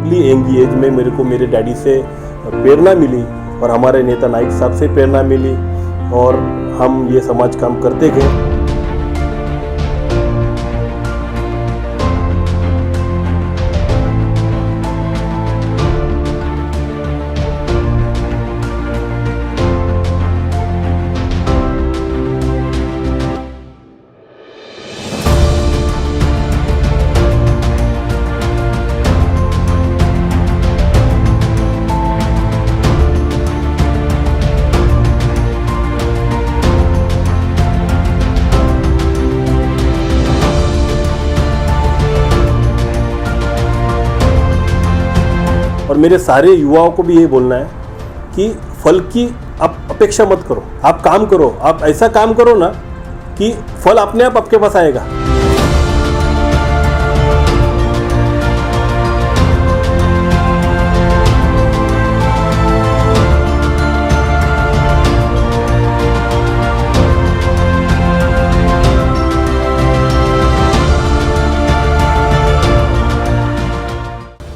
Early young age में मेरे को मेरे डैडी से प्रेरणा मिली और हमारे नेता नाइक साहब से प्रेरणा मिली और हम ये समाज काम करते गए। और मेरे सारे युवाओं को भी ये बोलना है कि फल की आप अपेक्षा मत करो, आप काम करो, आप ऐसा काम करो ना कि फल अपने आप आपके पास आएगा।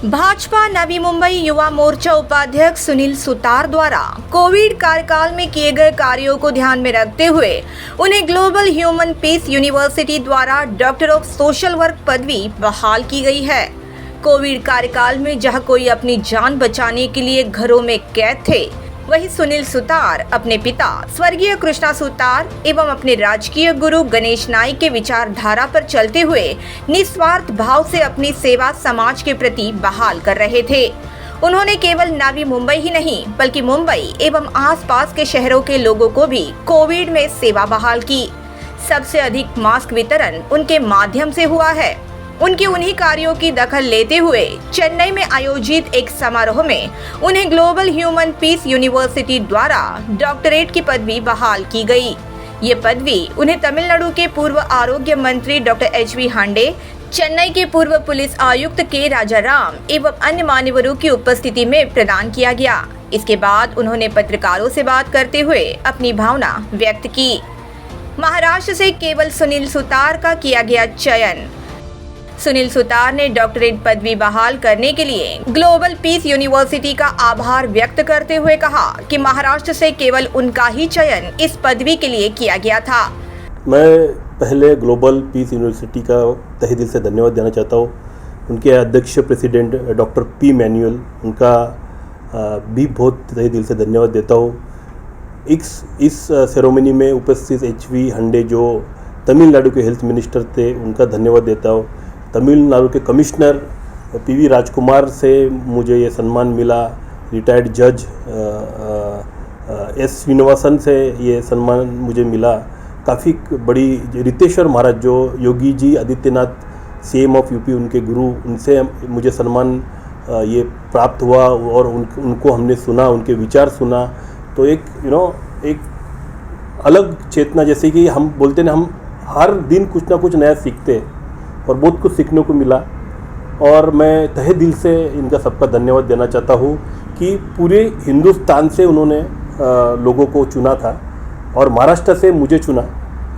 भाजपा नवी मुंबई युवा मोर्चा उपाध्यक्ष सुनील सुतार द्वारा कोविड कार्यकाल में किए गए कार्यों को ध्यान में रखते हुए उन्हें ग्लोबल ह्यूमन पीस यूनिवर्सिटी द्वारा डॉक्टर ऑफ सोशल वर्क पदवी बहाल की गई है। कोविड कार्यकाल में जहां कोई अपनी जान बचाने के लिए घरों में कैद थे, वहीं सुनील सुतार अपने पिता स्वर्गीय कृष्णा सुतार एवं अपने राजकीय गुरु गणेश नाइक के विचारधारा पर चलते हुए निस्वार्थ भाव से अपनी सेवा समाज के प्रति बहाल कर रहे थे। उन्होंने केवल नवी मुंबई ही नहीं बल्कि मुंबई एवं आसपास के शहरों के लोगों को भी कोविड में सेवा बहाल की। सबसे अधिक मास्क वितरण उनके माध्यम से हुआ है। उनके उन्हीं कार्यों की दखल लेते हुए चेन्नई में आयोजित एक समारोह में उन्हें ग्लोबल ह्यूमन पीस यूनिवर्सिटी द्वारा डॉक्टरेट की पदवी बहाल की गई। ये पदवी उन्हें तमिलनाडु के पूर्व आरोग्य मंत्री डॉक्टर HV हांडे, चेन्नई के पूर्व पुलिस आयुक्त के राजाराम एवं अन्य मान्यवरों की उपस्थिति में प्रदान किया गया। इसके बाद उन्होंने पत्रकारों से बात करते हुए अपनी भावना व्यक्त की। महाराष्ट्र से केवल सुनील सुतार का किया गया चयन। सुनील सुतार ने डॉक्टरेट पदवी बहाल करने के लिए ग्लोबल पीस यूनिवर्सिटी का आभार व्यक्त करते हुए कहा कि महाराष्ट्र से केवल उनका ही चयन इस पदवी के लिए किया गया था। मैं पहले ग्लोबल पीस यूनिवर्सिटी का तहे दिल से धन्यवाद देना चाहता हूँ। उनके अध्यक्ष प्रेसिडेंट डॉक्टर P मैनुअल, उनका भी बहुत तहे दिल से धन्यवाद देता हूँ। इस सेरेमनी में उपस्थित HV हांडे जो तमिलनाडु के हेल्थ मिनिस्टर थे, उनका धन्यवाद देता हूँ। तमिलनाडु के कमिश्नर PV राजकुमार से मुझे ये सम्मान मिला। रिटायर्ड जज S श्रीनिवासन से ये सम्मान मुझे मिला। काफ़ी बड़ी रितेश्वर महाराज जो Yogi ji Adityanath CM of UP उनके गुरु, उनसे मुझे सम्मान ये प्राप्त हुआ और उनको हमने सुना, उनके विचार सुना। तो एक अलग चेतना, जैसे कि हम बोलते हैं, हम हर दिन कुछ ना कुछ नया सीखते हैं और बहुत कुछ सीखने को मिला। और मैं तहे दिल से इनका सबका धन्यवाद देना चाहता हूँ कि पूरे हिंदुस्तान से उन्होंने लोगों को चुना था और महाराष्ट्र से मुझे चुना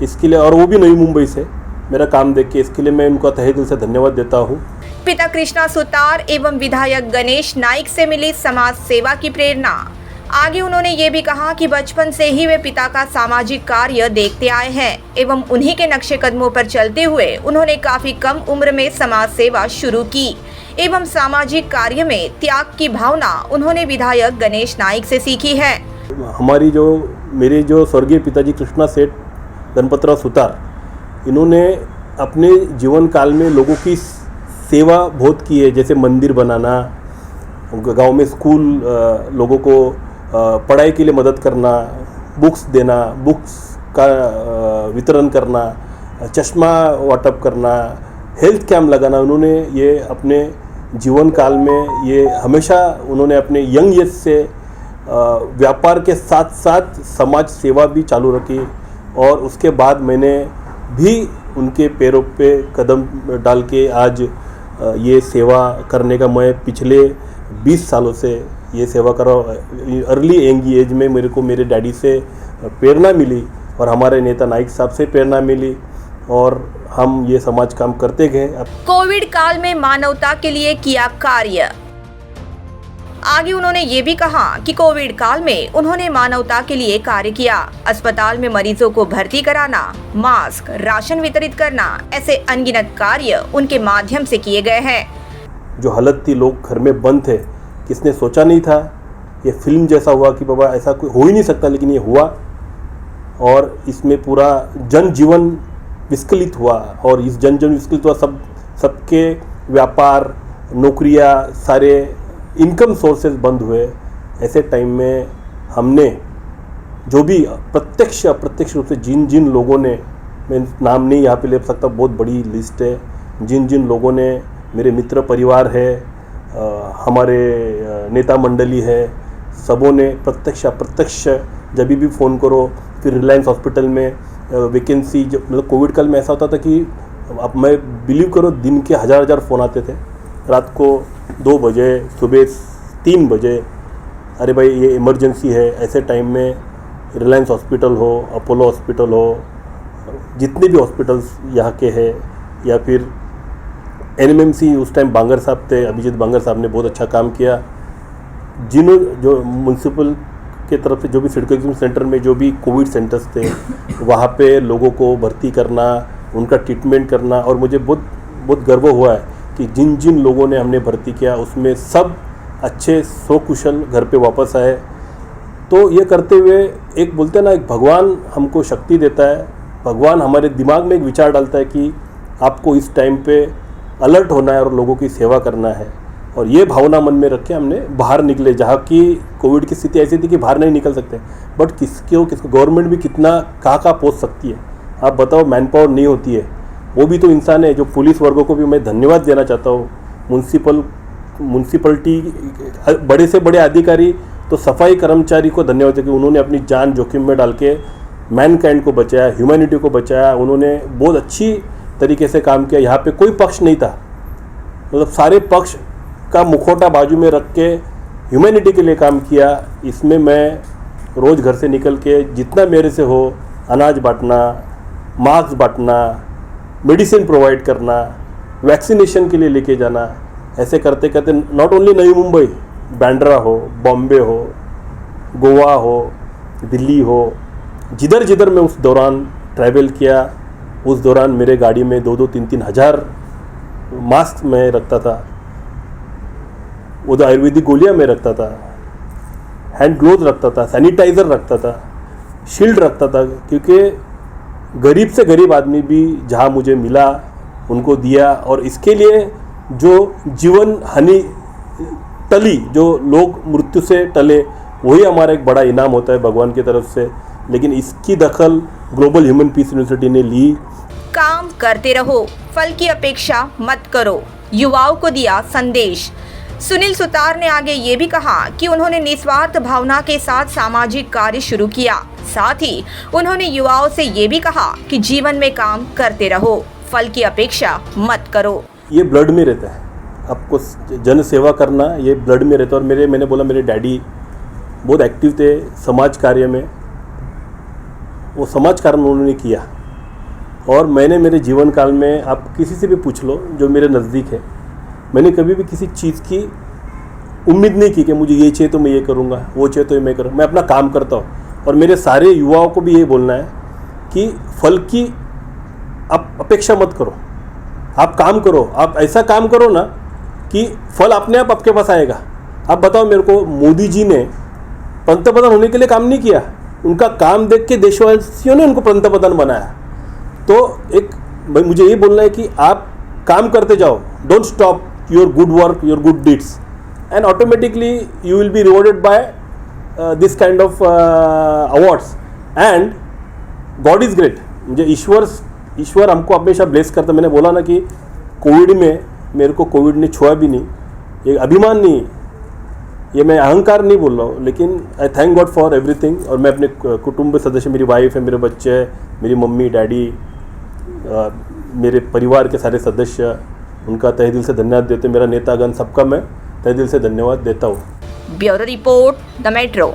इसके लिए, और वो भी नई मुंबई से मेरा काम देख के। इसके लिए मैं उनका तहे दिल से धन्यवाद देता हूँ। पिता कृष्णा सुतार एवं विधायक गणेश नाइक से मिली समाज सेवा की प्रेरणा। आगे उन्होंने ये भी कहा कि बचपन से ही वे पिता का सामाजिक कार्य देखते आए हैं एवं उन्हीं के नक्शे कदमों पर चलते हुए उन्होंने काफी कम उम्र में समाज सेवा शुरू की एवं सामाजिक कार्य में त्याग की भावना उन्होंने विधायक गणेश नाइक से सीखी है। मेरे जो स्वर्गीय पिताजी कृष्णा सेठ गणपतराव सुतार, इन्होंने अपने जीवन काल में लोगों की सेवा बहुत की है। जैसे मंदिर बनाना, गांव में स्कूल, लोगों को पढ़ाई के लिए मदद करना, बुक्स देना, बुक्स का वितरण करना, चश्मा वाटप करना, हेल्थ कैंप लगाना। उन्होंने ये अपने जीवन काल में ये हमेशा उन्होंने अपने यंग एज से व्यापार के साथ साथ समाज सेवा भी चालू रखी। और उसके बाद मैंने भी उनके पैरों पे कदम डाल के आज ये सेवा करने का, मैं पिछले 20 सालों से ये सेवा कर रहा हूँ। अर्ली यंग एज में मेरे को मेरे डैडी से प्रेरणा मिली और हमारे नेता नाइक साहब से प्रेरणा मिली और हम ये समाज काम करते गए। कोविड काल में मानवता के लिए किया कार्य। आगे उन्होंने ये भी कहा कि कोविड काल में उन्होंने मानवता के लिए कार्य किया। अस्पताल में मरीजों को भर्ती कराना, मास्क, राशन वितरित करना, ऐसे अनगिनत कार्य उनके माध्यम से किए गए हैं। जो हालत थी, लोग घर में बंद थे, किसने सोचा नहीं था ये फिल्म जैसा हुआ कि बाबा ऐसा कोई हो ही नहीं सकता, लेकिन ये हुआ और इसमें पूरा जनजीवन विस्कलित हुआ। और इस जनजीवन विस्कलित हुआ, सबके व्यापार, नौकरियां, सारे इनकम सोर्सेज बंद हुए। ऐसे टाइम में हमने जो भी प्रत्यक्ष अप्रत्यक्ष रूप से जिन लोगों ने, मैं नाम नहीं यहाँ पे ले सकता, बहुत बड़ी लिस्ट है, जिन लोगों ने, मेरे मित्र परिवार है, हमारे नेता मंडली है, सबों ने प्रत्यक्ष अप्रत्यक्ष, जब भी फ़ोन करो, फिर रिलायंस हॉस्पिटल में वैकेंसी, जो मतलब कोविड काल में ऐसा होता था कि अब मैं बिलीव करो दिन के हज़ार फ़ोन आते थे, रात को 2 बजे, सुबह 3 बजे, अरे भाई ये इमरजेंसी है। ऐसे टाइम में रिलायंस हॉस्पिटल हो, अपोलो हॉस्पिटल हो, जितने भी हॉस्पिटल्स यहाँ के हैं, या फिर NMMC, उस टाइम बांगर साहब थे, अभिजीत बांगर साहब ने बहुत अच्छा काम किया। जो म्यूनसिपल के तरफ से जो भी सिडको एग्जाम सेंटर में जो भी कोविड सेंटर्स थे, वहाँ पे लोगों को भर्ती करना, उनका ट्रीटमेंट करना, और मुझे बहुत गर्व हुआ है कि जिन लोगों ने हमने भर्ती किया उसमें सब अच्छे सकुशल घर पे वापस आए। तो ये करते हुए एक बोलते हैं ना, एक भगवान हमको शक्ति देता है, भगवान हमारे दिमाग में एक विचार डालता है कि आपको इस टाइम पे अलर्ट होना है और लोगों की सेवा करना है। और ये भावना मन में रख के हमने बाहर निकले, जहाँ की कोविड की स्थिति ऐसी थी कि बाहर नहीं निकल सकते, बट किसको गवर्नमेंट भी कितना कहाँ पहुँच सकती है। आप बताओ, मैन पावर नहीं होती है, वो भी तो इंसान है। जो पुलिस वर्गों को भी मैं धन्यवाद देना चाहता हूँ, म्यूनसिपलिटी बड़े से बड़े अधिकारी, तो सफाई कर्मचारी को धन्यवाद दें कि उन्होंने अपनी जान जोखिम में डाल के मैनकाइंड को बचाया, ह्यूमैनिटी को बचाया। उन्होंने बहुत अच्छी तरीके से काम किया। यहाँ पे कोई पक्ष नहीं था, मतलब सारे पक्ष का मुखौटा बाजू में रख के ह्यूमैनिटी के लिए काम किया। इसमें मैं रोज़ घर से निकल के जितना मेरे से हो, अनाज बांटना, मास्क बांटना, मेडिसिन प्रोवाइड करना, वैक्सीनेशन के लिए लेके जाना, ऐसे करते करते नॉट ओनली नई मुंबई, बांद्रा हो, बॉम्बे हो, गोवा हो, दिल्ली हो, जिधर मैं उस दौरान ट्रैवल किया, उस दौरान मेरे गाड़ी में 2-2, 3-3 हज़ार मास्क मैं रखता था, वो तो आयुर्वेदिक गोलियां मैं रखता था, हैंड ग्लोव रखता था, सैनिटाइज़र रखता था, शील्ड रखता था, क्योंकि गरीब से गरीब आदमी भी जहाँ मुझे मिला उनको दिया। और इसके लिए जो जीवन हानि टली, जो लोग मृत्यु से टले, वही हमारा एक बड़ा इनाम होता है भगवान की तरफ से। लेकिन इसकी दखल ग्लोबल ह्यूमन पीस यूनिवर्सिटी ने ली। काम करते रहो, फल की अपेक्षा मत करो, युवाओं को दिया संदेश। सुनील सुतार ने आगे ये भी कहा कि उन्होंने निस्वार्थ भावना के साथ सामाजिक कार्य शुरू किया। साथ ही उन्होंने युवाओं से ये भी कहा कि जीवन में काम करते रहो, फल की अपेक्षा मत करो। ये ब्लड में रहता है, आपको जन सेवा करना ये ब्लड में रहता है। और मैंने बोला, मेरे डैडी बहुत एक्टिव थे समाज कार्य में, वो समाज कार्य उन्होंने किया। और मैंने मेरे जीवन काल में, आप किसी से भी पूछ लो जो मेरे नज़दीक है, मैंने कभी भी किसी चीज़ की उम्मीद नहीं की कि मुझे ये चाहिए तो मैं ये करूँगा, वो चाहिए तो मैं करूँ। मैं अपना काम करता हूँ। और मेरे सारे युवाओं को भी ये बोलना है कि फल की आप अपेक्षा मत करो, आप काम करो, आप ऐसा काम करो ना कि फल अपने आप आपके पास आएगा। आप बताओ मेरे को, मोदी जी ने पंतप्रधान होने के लिए काम नहीं किया, उनका काम देख के देशवासियों ने उनको पंतप्रधान बनाया। तो एक मुझे ये बोलना है कि आप काम करते जाओ, don't stop your good work, your good deeds, and automatically you will be rewarded by this kind of awards. And God is great. मुझे ईश्वर हमको हमेशा ब्लेस करता। मैंने बोला ना कि कोविड में मेरे को कोविड ने छुआ भी नहीं, ये अभिमान नहीं, ये मैं अहंकार नहीं बोल रहा हूँ, लेकिन आई थैंक गॉड फॉर एवरीथिंग। और मैं अपने कुटुंब सदस्य, मेरी वाइफ है, मेरे बच्चे हैं, मेरी मम्मी डैडी, मेरे परिवार के सारे सदस्य, उनका तहे दिल से धन्यवाद देते। मेरा नेतागण, सबका मैं तहे दिल से धन्यवाद देता हूँ। Bureau report, the metro.